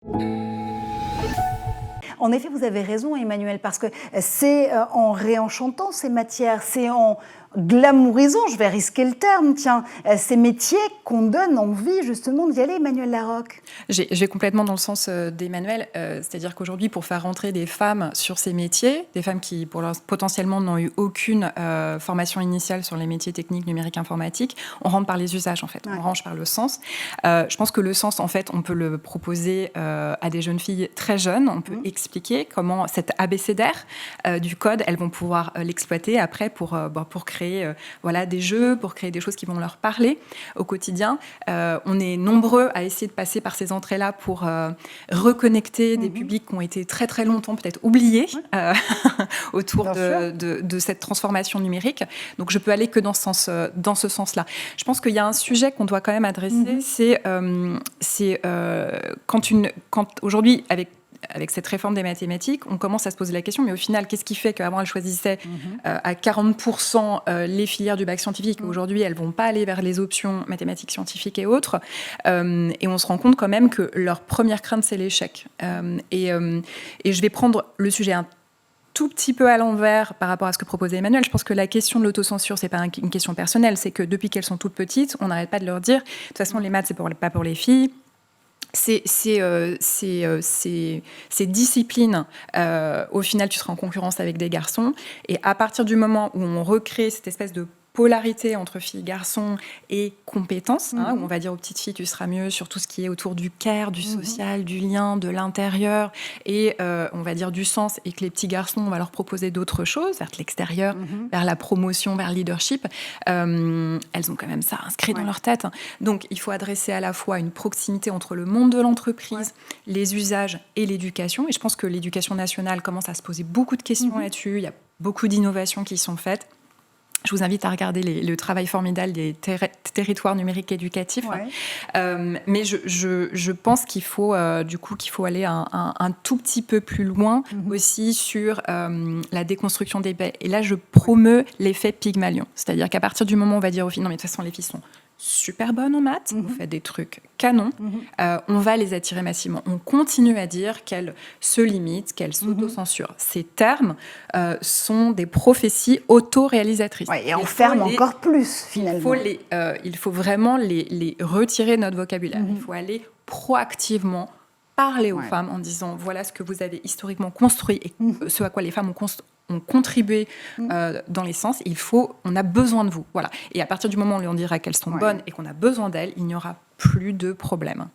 En effet, vous avez raison, Emmanuel, parce que c'est en réenchantant ces matières, c'est en glamourisant, je vais risquer le terme, tiens, ces métiers qu'on donne envie justement d'y aller, Emmanuel Larocque. Je vais complètement dans le sens d'Emmanuel, c'est-à-dire qu'aujourd'hui, pour faire rentrer des femmes sur ces métiers, des femmes qui potentiellement n'ont eu aucune formation initiale sur les métiers techniques, numériques, informatiques, on rentre par les usages en fait, on rentre par le sens. Je pense que le sens, en fait, on peut le proposer à des jeunes filles très jeunes, on peut expliquer comment cet abécédaire du code, elles vont pouvoir l'exploiter après pour créer des jeux, pour créer des choses qui vont leur parler au quotidien. On est nombreux à essayer de passer par ces entrées-là pour reconnecter des publics qui ont été très très longtemps peut-être oubliés autour de cette transformation numérique. Donc je peux aller que dans ce sens-là. Je pense qu'il y a un sujet qu'on doit quand même adresser, c'est quand aujourd'hui, avec cette réforme des mathématiques, on commence à se poser la question, mais au final, qu'est-ce qui fait qu'avant, elles choisissaient à 40% les filières du bac scientifique, aujourd'hui, elles ne vont pas aller vers les options mathématiques, scientifiques et autres. Et on se rend compte quand même que leur première crainte, c'est l'échec. Et je vais prendre le sujet un tout petit peu à l'envers par rapport à ce que proposait Emmanuel. Je pense que la question de l'autocensure, c'est pas une question personnelle, c'est que depuis qu'elles sont toutes petites, on n'arrête pas de leur dire, de toute façon, les maths, c'est pas pour les filles. Ces disciplines, au final, tu seras en concurrence avec des garçons. Et à partir du moment où on recrée cette espèce de polarité entre filles, garçons et compétences, où on va dire aux petites filles, tu seras mieux sur tout ce qui est autour du care, du social, du lien, de l'intérieur, et on va dire du sens, et que les petits garçons, on va leur proposer d'autres choses, vers l'extérieur, vers la promotion, vers le leadership. Elles ont quand même ça inscrit dans leur tête. Donc, il faut adresser à la fois une proximité entre le monde de l'entreprise, les usages et l'éducation. Et je pense que l'éducation nationale commence à se poser beaucoup de questions là-dessus. Il y a beaucoup d'innovations qui sont faites. Je vous invite à regarder le travail formidable des territoires numériques éducatifs. Mais je pense qu'il faut, qu'il faut aller un tout petit peu plus loin aussi sur la déconstruction des baies. Et là, je promeus l'effet Pygmalion. C'est-à-dire qu'à partir du moment où on va dire aux filles, non mais de toute façon, les filles sont super bonnes en maths, vous faites des trucs canons, on va les attirer massivement. On continue à dire qu'elles se limitent, qu'elles s'autocensurent. Ces termes sont des prophéties auto-réalisatrices. Et on ferme encore plus, finalement. Il faut vraiment les retirer de notre vocabulaire. Il faut aller proactivement parler aux femmes en disant voilà ce que vous avez historiquement construit et ce à quoi les femmes ont contribué dans les sens. On a besoin de vous. Voilà. Et à partir du moment où on dira qu'elles sont bonnes et qu'on a besoin d'elles, il n'y aura plus de problème.